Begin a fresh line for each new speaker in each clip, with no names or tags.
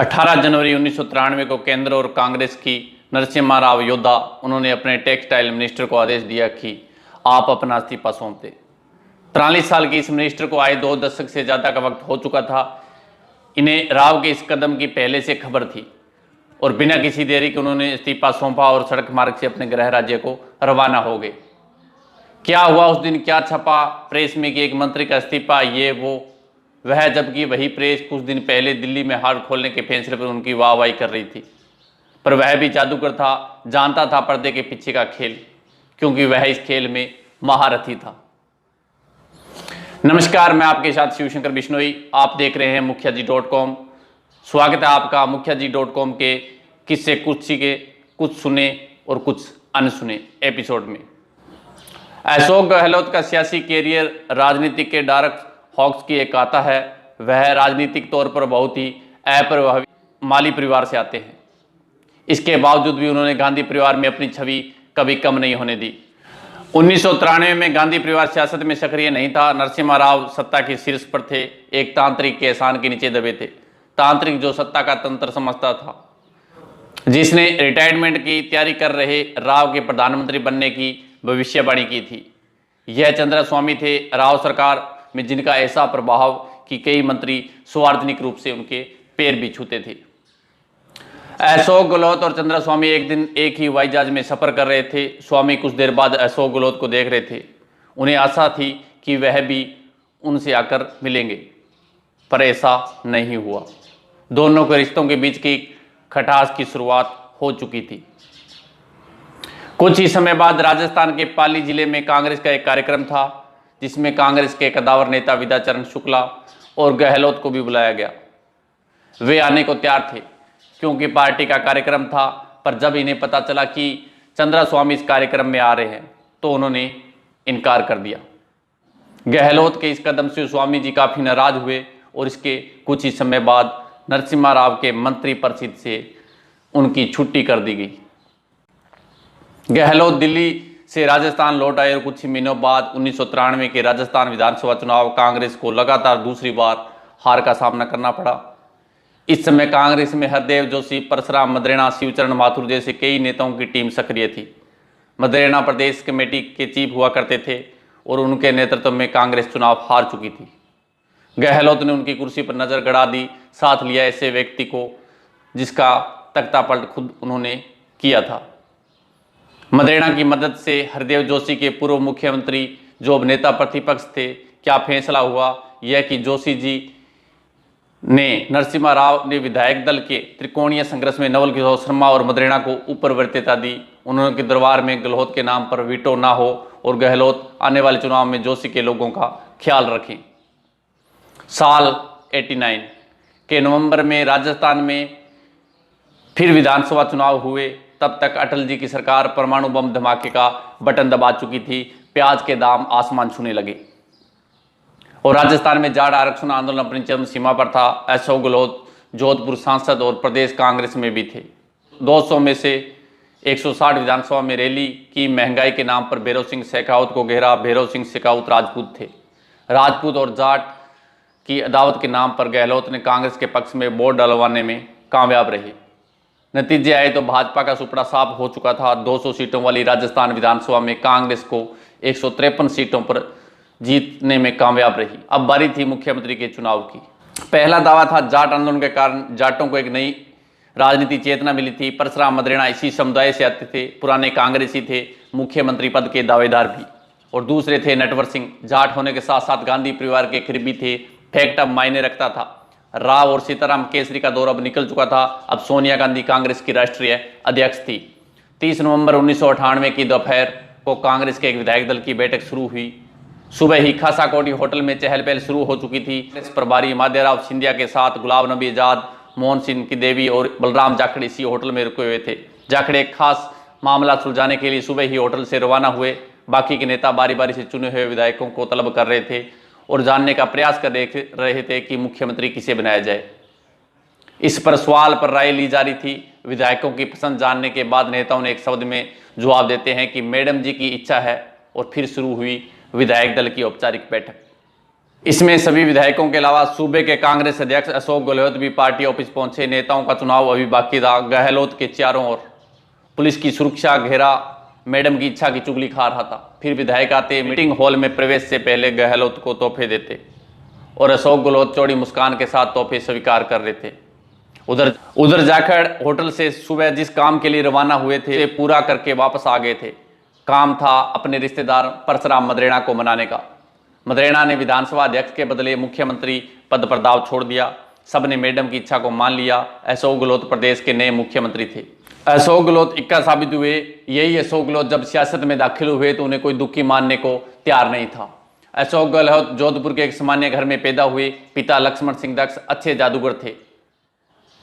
18 जनवरी 1993 को केंद्र और कांग्रेस की नरसिम्हा राव योद्धा उन्होंने अपने टेक्सटाइल मिनिस्टर को आदेश दिया कि आप अपना इस्तीफा सौंप दें। 43 साल की इस मिनिस्टर को आए 2 दशक से ज़्यादा का वक्त हो चुका था। इन्हें राव के इस कदम की पहले से खबर थी और बिना किसी देरी के उन्होंने इस्तीफा सौंपा और सड़क मार्ग से अपने गृह राज्य को रवाना हो गए। क्या हुआ उस दिन, क्या छपा प्रेस में कि एक मंत्री का इस्तीफा, ये वो वह, जबकि वही प्रेस कुछ दिन पहले दिल्ली में हाट खोलने के फैसले पर उनकी वाहवाही कर रही थी। पर वह भी जादूगर था, जानता था पर्दे के पीछे का खेल, क्योंकि वह इस खेल में महारथी था। नमस्कार, मैं आपके साथ शिवशंकर बिश्नोई। आप देख रहे हैं मुखियाजी.com। स्वागत है आपका मुखियाजी.com के किस्से कुछ सीखे कुछ सुने और कुछ अनसुने एपिसोड में। अशोक गहलोत का सियासी कैरियर राजनीति के डार्क हॉक्स की एक आता है। वह राजनीतिक तौर पर बहुत ही अप्रभावी माली परिवार से आते हैं। इसके बावजूद भी उन्होंने गांधी परिवार में अपनी छवि कभी कम नहीं होने दी। 1993 में गांधी परिवार सियासत में सक्रिय नहीं था। नरसिम्हा राव सत्ता के शीर्ष पर थे, एक तांत्रिक के एहसान के नीचे दबे थे। तांत्रिक जो सत्ता का तंत्र समझता था, जिसने रिटायरमेंट की तैयारी कर रहे राव के प्रधानमंत्री बनने की भविष्यवाणी की थी। यह चंद्रस्वामी थे, राव सरकार में जिनका ऐसा प्रभाव कि कई मंत्री सार्वजनिक रूप से उनके पैर भी छूते थे। अशोक गहलोत और चंद्रस्वामी एक दिन एक ही हवाई जहाज में सफर कर रहे थे। स्वामी कुछ देर बाद अशोक गहलोत को देख रहे थे। उन्हें आशा थी कि वह भी उनसे आकर मिलेंगे, पर ऐसा नहीं हुआ। दोनों के रिश्तों के बीच की खटास की शुरुआत हो चुकी थी। कुछ ही समय बाद राजस्थान के पाली जिले में कांग्रेस का एक कार्यक्रम था, जिसमें कांग्रेस के कदावर नेता विद्याचरण शुक्ला और गहलोत को भी बुलाया गया। वे आने को तैयार थे क्योंकि पार्टी का कार्यक्रम था, पर जब इन्हें पता चला कि चंद्रस्वामी इस कार्यक्रम में आ रहे हैं तो उन्होंने इनकार कर दिया। गहलोत के इस कदम से स्वामी जी काफ़ी नाराज हुए और इसके कुछ ही समय बाद नरसिम्हा राव के मंत्री परिषद से उनकी छुट्टी कर दी गई। गहलोत दिल्ली से राजस्थान लौट आए और कुछ ही महीनों बाद 1993 के राजस्थान विधानसभा चुनाव कांग्रेस को लगातार दूसरी बार हार का सामना करना पड़ा। इस समय कांग्रेस में हरदेव जोशी, परशुराम मदरेना, शिवचरण माथुर जैसे कई नेताओं की टीम सक्रिय थी। मदरेना प्रदेश कमेटी के चीफ हुआ करते थे और उनके नेतृत्व में कांग्रेस चुनाव हार चुकी थी। गहलोत ने उनकी कुर्सी पर नजर गड़ा दी, साथ लिया ऐसे व्यक्ति को जिसका तख्तापलट खुद उन्होंने किया था। मदरेना की मदद से हरदेव जोशी के पूर्व मुख्यमंत्री जो अब नेता प्रतिपक्ष थे, क्या फैसला हुआ यह कि जोशी जी ने नरसिम्हा राव ने विधायक दल के त्रिकोणीय संघर्ष में नवल किशोर शर्मा और मदरेना को ऊपर वरीयता दी। उन्होंने दरबार में गहलोत के नाम पर वीटो ना हो और गहलोत आने वाले चुनाव में जोशी के लोगों का ख्याल रखें। साल 89 के नवंबर में राजस्थान में फिर विधानसभा चुनाव हुए। तब तक अटल जी की सरकार परमाणु बम धमाके का बटन दबा चुकी थी। प्याज के दाम आसमान छूने लगे और राजस्थान में जाट आरक्षण आंदोलन अपनी चरम सीमा पर था। अशोक गहलोत जोधपुर सांसद और प्रदेश कांग्रेस में भी थे। 200 में से 160 विधानसभा में रैली की। महंगाई के नाम पर भैरव सिंह शेखावत को घेरा। भैरव सिंह शेखावत राजपूत थे। राजपूत और जाट की अदावत के नाम पर गहलोत ने कांग्रेस के पक्ष में वोट डलवाने में कामयाब रहे। नतीजे आए तो भाजपा का सुपड़ा साफ हो चुका था। 200 सीटों वाली राजस्थान विधानसभा में कांग्रेस को 153 सीटों पर जीतने में कामयाब रही। अब बारी थी मुख्यमंत्री के चुनाव की। पहला दावा था जाट आंदोलन के कारण जाटों को एक नई राजनीति चेतना मिली थी। परशुराम मदरेना इसी समुदाय से आते थे, पुराने कांग्रेसी थे, मुख्यमंत्री पद के दावेदार भी। और दूसरे थे नटवर सिंह, जाट होने के साथ साथ गांधी परिवार के करीबी थे। फैक्ट अब मायने रखता था। राव और सीताराम केसरी का दौर अब निकल चुका था। अब सोनिया गांधी कांग्रेस की राष्ट्रीय अध्यक्ष थी। 30 नवंबर 1998 की दोपहर को कांग्रेस के एक विधायक दल की बैठक शुरू हुई। सुबह ही खासाकोटी होटल में चहल पहल शुरू हो चुकी थी। कांग्रेस प्रभारी माधवराव सिंधिया के साथ गुलाब नबी आजाद, मोहन सिंह की देवी और बलराम जाखड़ इसी होटल में रुके हुए थे। जाखड़ एक खास मामला सुलझाने के लिए सुबह ही होटल से रवाना हुए। बाकी के नेता बारी बारी से चुने हुए विधायकों को तलब कर रहे थे और जानने का प्रयास कर रहे थे कि मुख्यमंत्री किसे बनाया जाए। इस पर सवाल पर राय ली जा रही थी। विधायकों की पसंद जानने के बाद नेताओं ने एक शब्द में जवाब देते हैं कि मैडम जी की इच्छा है, और फिर शुरू हुई विधायक दल की औपचारिक बैठक। इसमें सभी विधायकों के अलावा सूबे के कांग्रेस अध्यक्ष अशोक गहलोत भी पार्टी ऑफिस पहुंचे। नेताओं का चुनाव अभी बाकी था। गहलोत के चारों ओर पुलिस की सुरक्षा घेरा मैडम की इच्छा की चुगली खा रहा था। फिर विधायक आते, मीटिंग हॉल में प्रवेश से पहले गहलोत को तोहफे देते और अशोक गहलोत चौड़ी मुस्कान के साथ तोहफे स्वीकार कर रहे थे। उधर जाकर होटल से सुबह जिस काम के लिए रवाना हुए थे पूरा करके वापस आ गए थे। काम था अपने रिश्तेदार परशुराम मदरेणा को मनाने का। मदरेणा ने विधानसभा अध्यक्ष के बदले मुख्यमंत्री पद पर दाव छोड़ दिया। सबने मैडम की इच्छा को मान लिया। अशोक गहलोत प्रदेश के नए मुख्यमंत्री थे। अशोक गहलोत इक्का साबित हुए। यही अशोक गहलोत जब सियासत में दाखिल हुए तो उन्हें कोई दुखी मानने को तैयार नहीं था। अशोक गहलोत जोधपुर के एक सामान्य घर में पैदा हुए। पिता लक्ष्मण सिंह दक्ष अच्छे जादूगर थे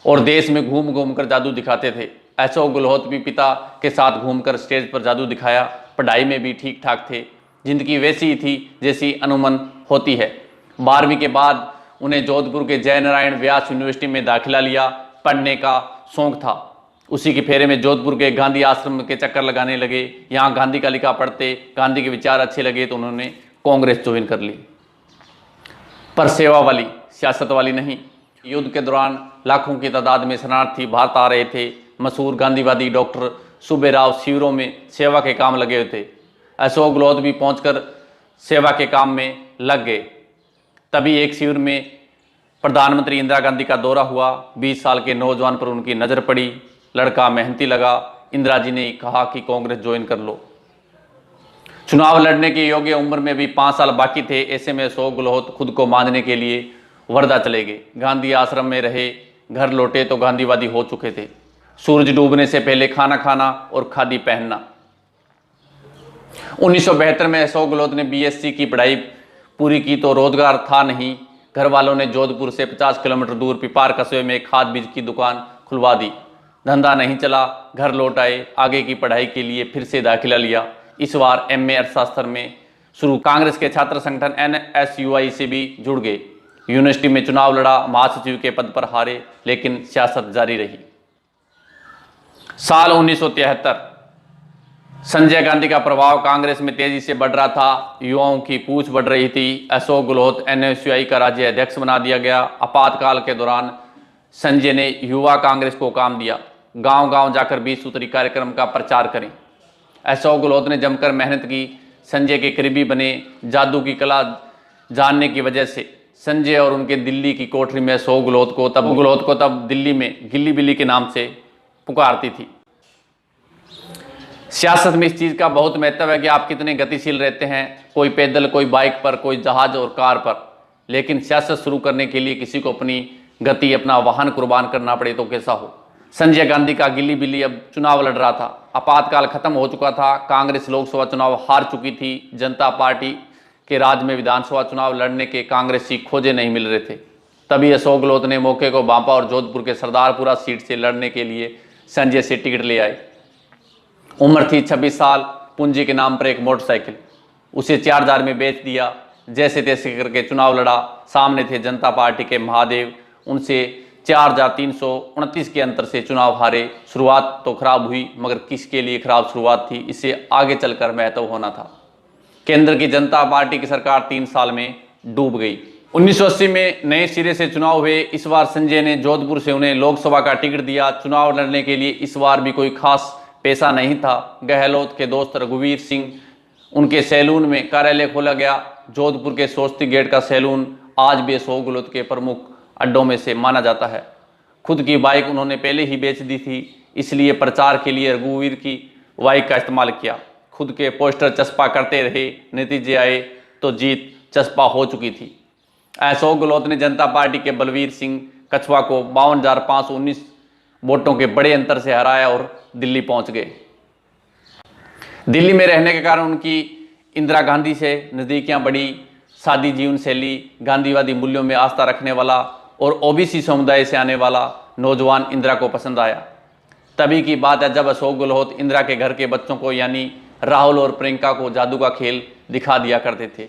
और देश में घूम घूम कर जादू दिखाते थे। अशोक गहलोत भी पिता के साथ घूमकर स्टेज पर जादू दिखाया। पढ़ाई में भी ठीक ठाक थे। जिंदगी वैसी ही थी जैसी अनुमन होती है। 12वीं के बाद उन्हें जोधपुर के जयनारायण व्यास यूनिवर्सिटी में दाखिला लिया। पढ़ने का शौक था। उसी के फेरे में जोधपुर के गांधी आश्रम के चक्कर लगाने लगे। यहाँ गांधी का लिखा पढ़ते, गांधी के विचार अच्छे लगे तो उन्होंने कांग्रेस ज्वाइन कर ली, पर सेवा वाली, सियासत वाली नहीं। युद्ध के दौरान लाखों की तादाद में शरणार्थी भारत आ रहे थे। मशहूर गांधीवादी डॉक्टर सुब्बेराव शिविरों में सेवा के काम लगे हुए थे। अशोक गहलोत भी पहुंचकर सेवा के काम में लग गए। तभी एक शिविर में प्रधानमंत्री इंदिरा गांधी का दौरा हुआ। 20 साल के नौजवान पर उनकी नज़र पड़ी। लड़का मेहनती लगा। इंदिरा जी ने कहा कि कांग्रेस ज्वाइन कर लो। चुनाव लड़ने की योग्य उम्र में भी 5 साल बाकी थे। ऐसे में अशोक गहलोत खुद को मांझने के लिए वर्धा चले गए। गांधी आश्रम में रहे। घर लौटे तो गांधीवादी हो चुके थे। सूरज डूबने से पहले खाना खाना और खादी पहनना। 1972 में अशोक गहलोत ने बीएससी की पढ़ाई पूरी की तो रोजगार था नहीं। घर वालों ने जोधपुर से 50 किलोमीटर दूर पिपार कस्बे में खाद बीज की दुकान खुलवा दी। धंधा नहीं चला। घर लौट आए। आगे की पढ़ाई के लिए फिर से दाखिला लिया। इस बार एमए अर्थशास्त्र में शुरू। कांग्रेस के छात्र संगठन एनएसयूआई से भी जुड़ गए। यूनिवर्सिटी में चुनाव लड़ा। महासचिव के पद पर हारे, लेकिन सियासत जारी रही। साल 1973। संजय गांधी का प्रभाव कांग्रेस में तेजी से बढ़ रहा था। युवाओं की पूछ बढ़ रही थी। अशोक गहलोत एनएसयूआई का राज्य अध्यक्ष बना दिया गया। आपातकाल के दौरान संजय ने युवा कांग्रेस को काम दिया, गांव-गांव जाकर 20 सूत्री कार्यक्रम का प्रचार करें। अशोक गहलोत ने जमकर मेहनत की। संजय के करीबी बने। जादू की कला जानने की वजह से संजय और उनके दिल्ली की कोठरी में अशोक गहलोत को तब दिल्ली में गिल्ली बिल्ली के नाम से पुकारती थी। सियासत में इस चीज़ का बहुत महत्व है कि आप कितने गतिशील रहते हैं। कोई पैदल, कोई बाइक पर, कोई जहाज और कार पर। लेकिन सियासत शुरू करने के लिए किसी को अपनी गति, अपना वाहन कुर्बान करना पड़े तो कैसा हो। संजय गांधी का गिल्ली बिल्ली अब चुनाव लड़ रहा था। आपातकाल खत्म हो चुका था। कांग्रेस लोकसभा चुनाव हार चुकी थी। जनता पार्टी के राज में विधानसभा चुनाव लड़ने के कांग्रेसी खोजे नहीं मिल रहे थे। तभी अशोक गहलोत ने मौके को भांपा और जोधपुर के सरदारपुरा सीट से लड़ने के लिए संजय से टिकट ले आए। उम्र थी 26 साल। पूंजी के नाम पर एक मोटरसाइकिल, उसे 4000 में बेच दिया। जैसे तैसे करके चुनाव लड़ा। सामने थे जनता पार्टी के महादेव। उनसे 4329 के अंतर से चुनाव हारे। शुरुआत तो खराब हुई, मगर किसके लिए खराब शुरुआत थी, इससे आगे चलकर महत्व होना था। केंद्र की जनता पार्टी की सरकार 3 साल में डूब गई। 1980 में नए सिरे से चुनाव हुए। इस बार संजय ने जोधपुर से उन्हें लोकसभा का टिकट दिया। चुनाव लड़ने के लिए इस बार भी कोई खास पैसा नहीं था। गहलोत के दोस्त रघुवीर सिंह, उनके सैलून में कार्यालय खोला गया। जोधपुर के सोस्ती गेट का सैलून आज भी अशोक गहलोत के प्रमुख अड्डों में से माना जाता है। खुद की बाइक उन्होंने पहले ही बेच दी थी, इसलिए प्रचार के लिए रघुवीर की बाइक का इस्तेमाल किया। खुद के पोस्टर चस्पा करते रहे। नतीजे आए तो जीत चस्पा हो चुकी थी। अशोक गहलोत ने जनता पार्टी के बलवीर सिंह कछवा को 52,519 वोटों के बड़े अंतर से हराया और दिल्ली पहुंच गए। दिल्ली में रहने के कारण उनकी इंदिरा गांधी से नज़दीकियां बढ़ी। सादी जीवन शैली, गांधीवादी मूल्यों में आस्था रखने वाला और ओबीसी समुदाय से आने वाला नौजवान इंदिरा को पसंद आया। तभी की बात है जब अशोक गहलोत इंदिरा के घर के बच्चों को यानी राहुल और प्रियंका को जादू का खेल दिखा दिया करते थे।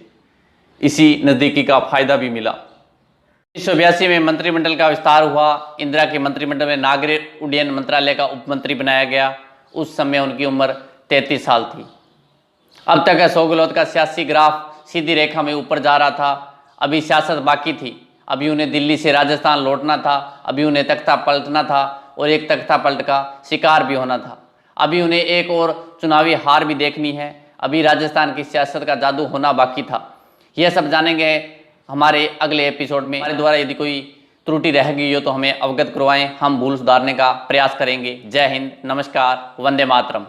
इसी नज़दीकी का फायदा भी मिला। 1982 में मंत्रिमंडल का विस्तार हुआ। इंदिरा के मंत्रिमंडल में नागरिक उड्डयन मंत्रालय का उपमंत्री बनाया गया। उस समय उनकी उम्र 33 साल थी। अब तक अशोक गहलोत का सियासी ग्राफ सीधी रेखा में ऊपर जा रहा था। अभी सियासत बाकी थी, अभी उन्हें दिल्ली से राजस्थान लौटना था, अभी उन्हें तख्ता पलटना था और एक तख्ता पलट का शिकार भी होना था। अभी उन्हें एक और चुनावी हार भी देखनी है, अभी राजस्थान की सियासत का जादू होना बाकी था। यह सब जानेंगे हमारे अगले एपिसोड में। हमारे द्वारा यदि कोई त्रुटि रह गई हो तो हमें अवगत करवाएं, हम भूल सुधारने का प्रयास करेंगे। जय हिंद, नमस्कार, वंदे मातरम।